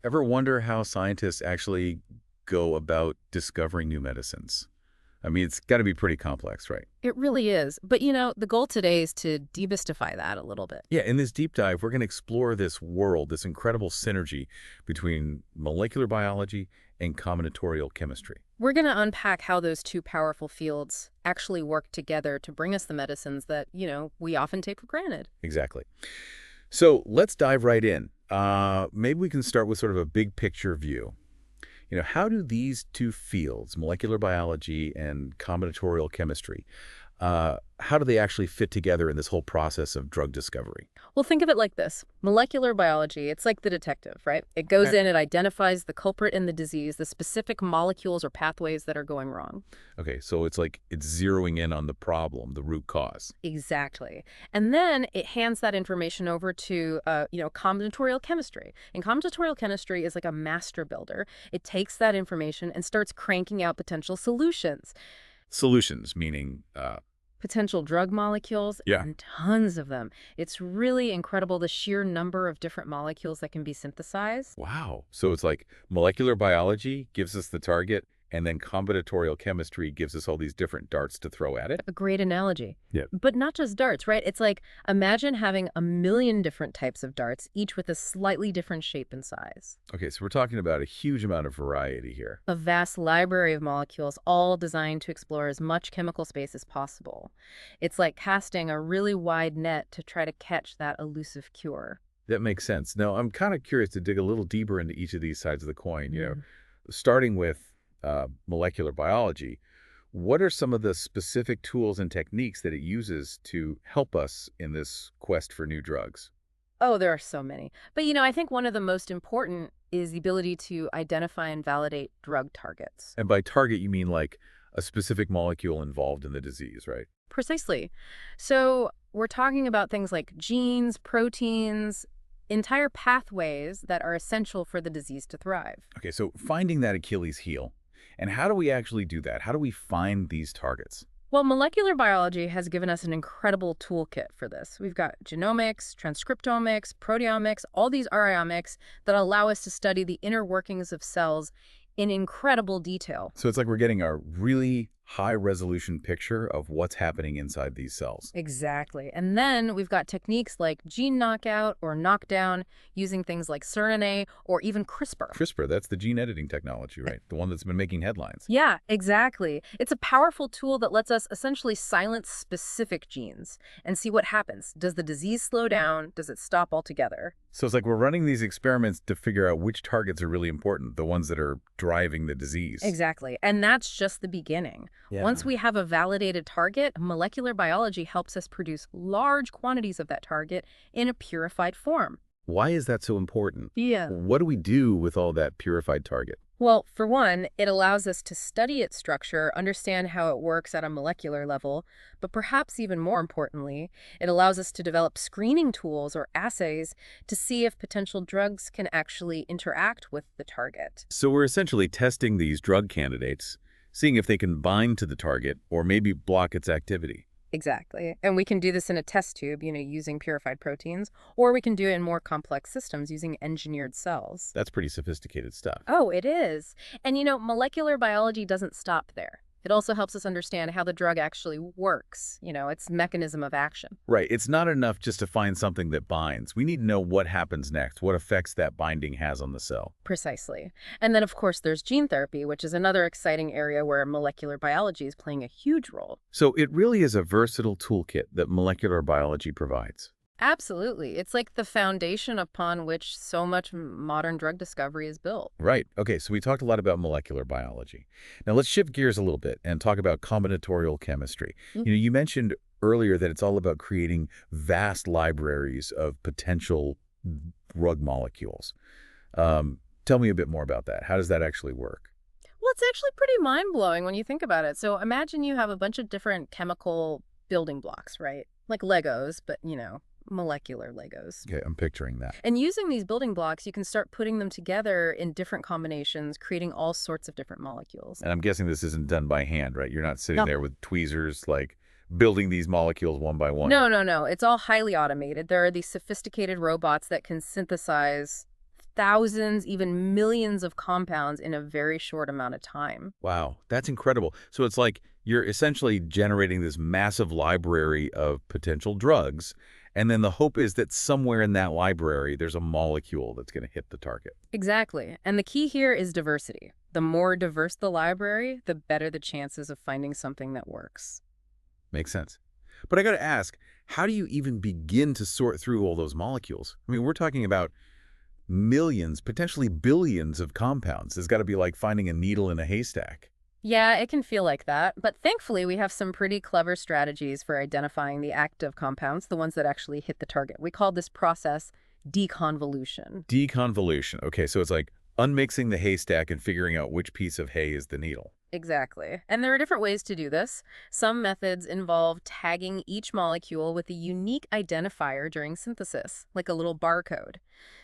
Ever wonder how scientists actually go about discovering new medicines? I mean, it's got to be pretty complex, right? It really is. But the goal today is to demystify that a little bit. Yeah, in this deep dive, we're going to explore this world, this incredible synergy between molecular biology and combinatorial chemistry. We're going to unpack how those two powerful fields actually work together to bring us the medicines that, we often take for granted. Exactly. So let's dive right in. Maybe we can start with sort of a big picture view. How do these two fields, molecular biology and combinatorial chemistry, how do they actually fit together in this whole process of drug discovery? Well, think of it like this. Molecular biology, it's like the detective, right? It goes Okay. in, it identifies the culprit in the disease, the specific molecules or pathways that are going wrong. Okay, so it's like it's zeroing in on the problem, the root cause. Exactly. And then it hands that information over to, combinatorial chemistry. And combinatorial chemistry is like a master builder. It takes that information and starts cranking out potential solutions, Solutions, meaning, potential drug molecules, yeah. and tons of them. It's really incredible the sheer number of different molecules that can be synthesized. Wow. So it's like molecular biology gives us the target, and then combinatorial chemistry gives us all these different darts to throw at it? A great analogy. Yeah. But not just darts, right? It's like imagine having a million different types of darts, each with a slightly different shape and size. Okay, so we're talking about a huge amount of variety here. A vast library of molecules, all designed to explore as much chemical space as possible. It's like casting a really wide net to try to catch that elusive cure. That makes sense. Now, I'm kind of curious to dig a little deeper into each of these sides of the coin. Mm. Starting with molecular biology, what are some of the specific tools and techniques that it uses to help us in this quest for new drugs? Oh, there are so many. But I think one of the most important is the ability to identify and validate drug targets. And by target, you mean like a specific molecule involved in the disease, right? Precisely. So we're talking about things like genes, proteins, entire pathways that are essential for the disease to thrive. Okay, so finding that Achilles heel. And how do we actually do that? How do we find these targets? Well, molecular biology has given us an incredible toolkit for this. We've got genomics, transcriptomics, proteomics, all these RIomics that allow us to study the inner workings of cells in incredible detail. So it's like we're getting a really high-resolution picture of what's happening inside these cells. Exactly. And then we've got techniques like gene knockout or knockdown using things like siRNA or even CRISPR. CRISPR, that's the gene editing technology, right? The one that's been making headlines. Yeah, exactly. It's a powerful tool that lets us essentially silence specific genes and see what happens. Does the disease slow down? Does it stop altogether? So it's like we're running these experiments to figure out which targets are really important, the ones that are driving the disease. Exactly. And that's just the beginning. Yeah. Once we have a validated target, molecular biology helps us produce large quantities of that target in a purified form. Why is that so important? Yeah. What do we do with all that purified target? Well, for one, it allows us to study its structure, understand how it works at a molecular level, but perhaps even more importantly, it allows us to develop screening tools or assays to see if potential drugs can actually interact with the target. So we're essentially testing these drug candidates, seeing if they can bind to the target or maybe block its activity. Exactly. And we can do this in a test tube, using purified proteins, or we can do it in more complex systems using engineered cells. That's pretty sophisticated stuff. Oh, it is. And molecular biology doesn't stop there. It also helps us understand how the drug actually works, its mechanism of action. Right. It's not enough just to find something that binds. We need to know what happens next, what effects that binding has on the cell. Precisely. And then, of course, there's gene therapy, which is another exciting area where molecular biology is playing a huge role. So it really is a versatile toolkit that molecular biology provides. Absolutely. It's like the foundation upon which so much modern drug discovery is built. Right. Okay, so we talked a lot about molecular biology. Now let's shift gears a little bit and talk about combinatorial chemistry. You mentioned earlier that it's all about creating vast libraries of potential drug molecules. Tell me a bit more about that. How does that actually work? Well, it's actually pretty mind-blowing when you think about it. So imagine you have a bunch of different chemical building blocks, right? Like Legos, but, molecular Legos. Okay, I'm picturing that. And using these building blocks, you can start putting them together in different combinations, creating all sorts of different molecules. And I'm guessing this isn't done by hand, right? You're not sitting No. there with tweezers, like building these molecules one by one. No, no, no. It's all highly automated. There are these sophisticated robots that can synthesize thousands, even millions of compounds in a very short amount of time. Wow, that's incredible. So it's like you're essentially generating this massive library of potential drugs, and then the hope is that somewhere in that library there's a molecule that's going to hit the target. Exactly. And the key here is diversity. The more diverse the library, the better the chances of finding something that works. Makes sense. But I got to ask, how do you even begin to sort through all those molecules? I mean, we're talking about millions, potentially billions of compounds. It's got to be like finding a needle in a haystack. Yeah, it can feel like that, but thankfully we have some pretty clever strategies for identifying the active compounds, the ones that actually hit the target. We call this process deconvolution. Deconvolution. Okay, so it's like unmixing the haystack and figuring out which piece of hay is the needle. Exactly. And there are different ways to do this. Some methods involve tagging each molecule with a unique identifier during synthesis, like a little barcode.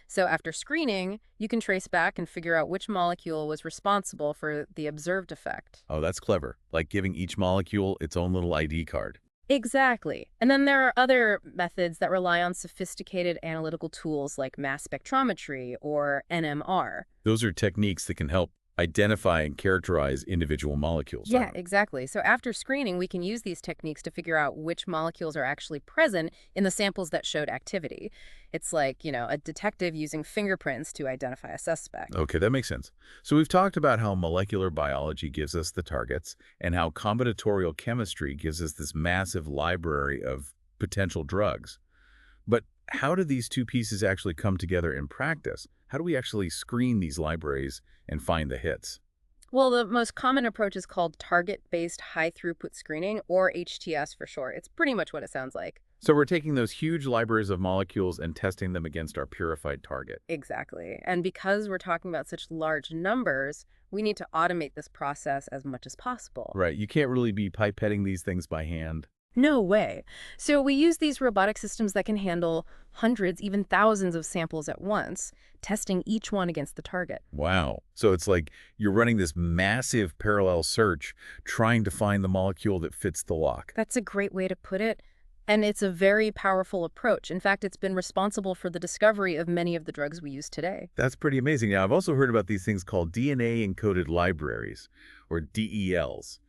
So after screening, you can trace back and figure out which molecule was responsible for the observed effect. Oh, that's clever. Like giving each molecule its own little ID card. Exactly. And then there are other methods that rely on sophisticated analytical tools like mass spectrometry or NMR. Those are techniques that can help identify and characterize individual molecules, Yeah, right? exactly. So after screening, we can use these techniques to figure out which molecules are actually present in the samples that showed activity. It's like, a detective using fingerprints to identify a suspect. Okay, that makes sense. So we've talked about how molecular biology gives us the targets and how combinatorial chemistry gives us this massive library of potential drugs. But how do these two pieces actually come together in practice? How do we actually screen these libraries and find the hits? Well, the most common approach is called target-based high-throughput screening, or HTS for short. It's pretty much what it sounds like. So we're taking those huge libraries of molecules and testing them against our purified target. Exactly. And because we're talking about such large numbers, we need to automate this process as much as possible. Right, you can't really be pipetting these things by hand. No way. So we use these robotic systems that can handle hundreds, even thousands of samples at once, testing each one against the target. Wow. So it's like you're running this massive parallel search trying to find the molecule that fits the lock. That's a great way to put it. And it's a very powerful approach. In fact, it's been responsible for the discovery of many of the drugs we use today. That's pretty amazing. Now, I've also heard about these things called DNA-encoded libraries, or DELs.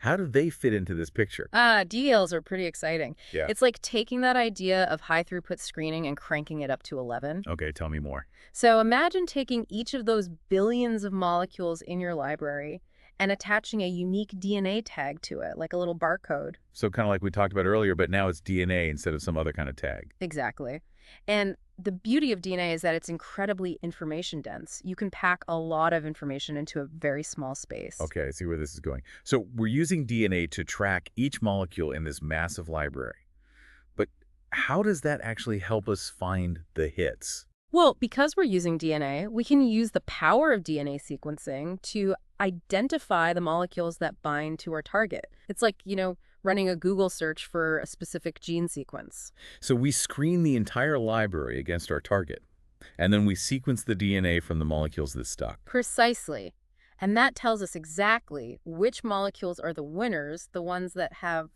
How do they fit into this picture? DLs are pretty exciting. Yeah. It's like taking that idea of high throughput screening and cranking it up to 11. Okay, tell me more. So imagine taking each of those billions of molecules in your library and attaching a unique DNA tag to it, like a little barcode. So kind of like we talked about earlier, but now it's DNA instead of some other kind of tag. Exactly. And the beauty of DNA is that it's incredibly information dense. You can pack a lot of information into a very small space. Okay, I see where this is going. So we're using DNA to track each molecule in this massive library. But how does that actually help us find the hits? Well, because we're using DNA, we can use the power of DNA sequencing to identify the molecules that bind to our target. It's like, running a Google search for a specific gene sequence. So we screen the entire library against our target, and then we sequence the DNA from the molecules that stuck. Precisely. And that tells us exactly which molecules are the winners, the ones that have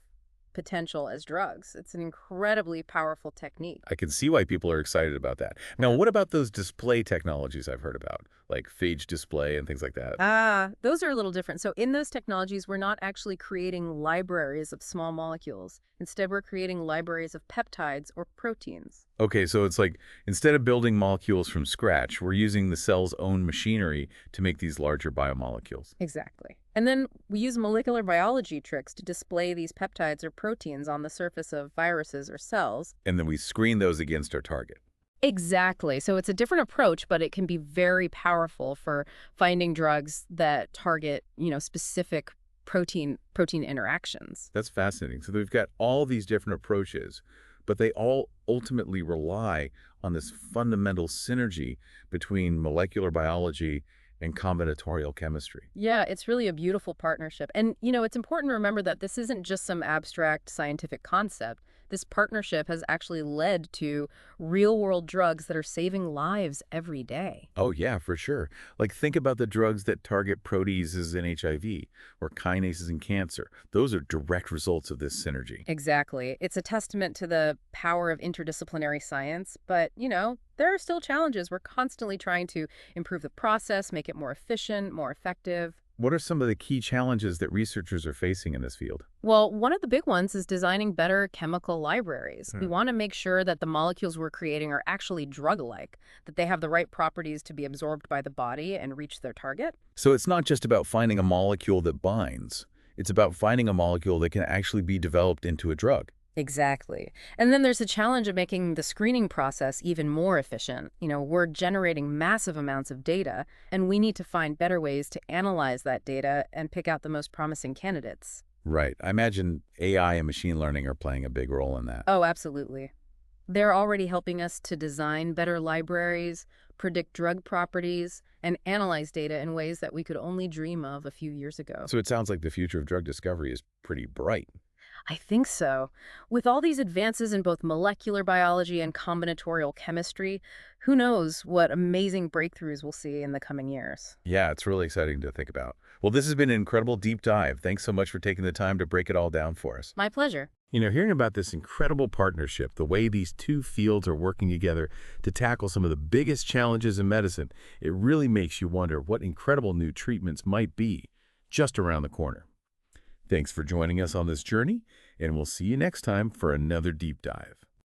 potential as drugs. It's an incredibly powerful technique. I can see why people are excited about that. Now, what about those display technologies I've heard about, like phage display and things like that? Those are a little different. So in those technologies, we're not actually creating libraries of small molecules. Instead, we're creating libraries of peptides or proteins. Okay, so it's like instead of building molecules from scratch, we're using the cell's own machinery to make these larger biomolecules. Exactly. And then we use molecular biology tricks to display these peptides or proteins on the surface of viruses or cells. And then we screen those against our target. Exactly. So it's a different approach, but it can be very powerful for finding drugs that target, specific protein interactions. That's fascinating. So we've got all these different approaches, but they all ultimately rely on this fundamental synergy between molecular biology and combinatorial chemistry. Yeah, it's really a beautiful partnership. And, it's important to remember that this isn't just some abstract scientific concept. This partnership has actually led to real-world drugs that are saving lives every day. Oh, yeah, for sure. Like, think about the drugs that target proteases in HIV or kinases in cancer. Those are direct results of this synergy. Exactly. It's a testament to the power of interdisciplinary science, but, there are still challenges. We're constantly trying to improve the process, make it more efficient, more effective. What are some of the key challenges that researchers are facing in this field? Well, one of the big ones is designing better chemical libraries. We want to make sure that the molecules we're creating are actually drug-like, that they have the right properties to be absorbed by the body and reach their target. So it's not just about finding a molecule that binds. It's about finding a molecule that can actually be developed into a drug. Exactly. And then there's the challenge of making the screening process even more efficient. We're generating massive amounts of data, and we need to find better ways to analyze that data and pick out the most promising candidates. Right. I imagine AI and machine learning are playing a big role in that. Oh, absolutely. They're already helping us to design better libraries, predict drug properties, and analyze data in ways that we could only dream of a few years ago. So it sounds like the future of drug discovery is pretty bright. I think so. With all these advances in both molecular biology and combinatorial chemistry, who knows what amazing breakthroughs we'll see in the coming years. Yeah, it's really exciting to think about. Well, this has been an incredible deep dive. Thanks so much for taking the time to break it all down for us. My pleasure. Hearing about this incredible partnership, the way these two fields are working together to tackle some of the biggest challenges in medicine, it really makes you wonder what incredible new treatments might be just around the corner. Thanks for joining us on this journey, and we'll see you next time for another deep dive.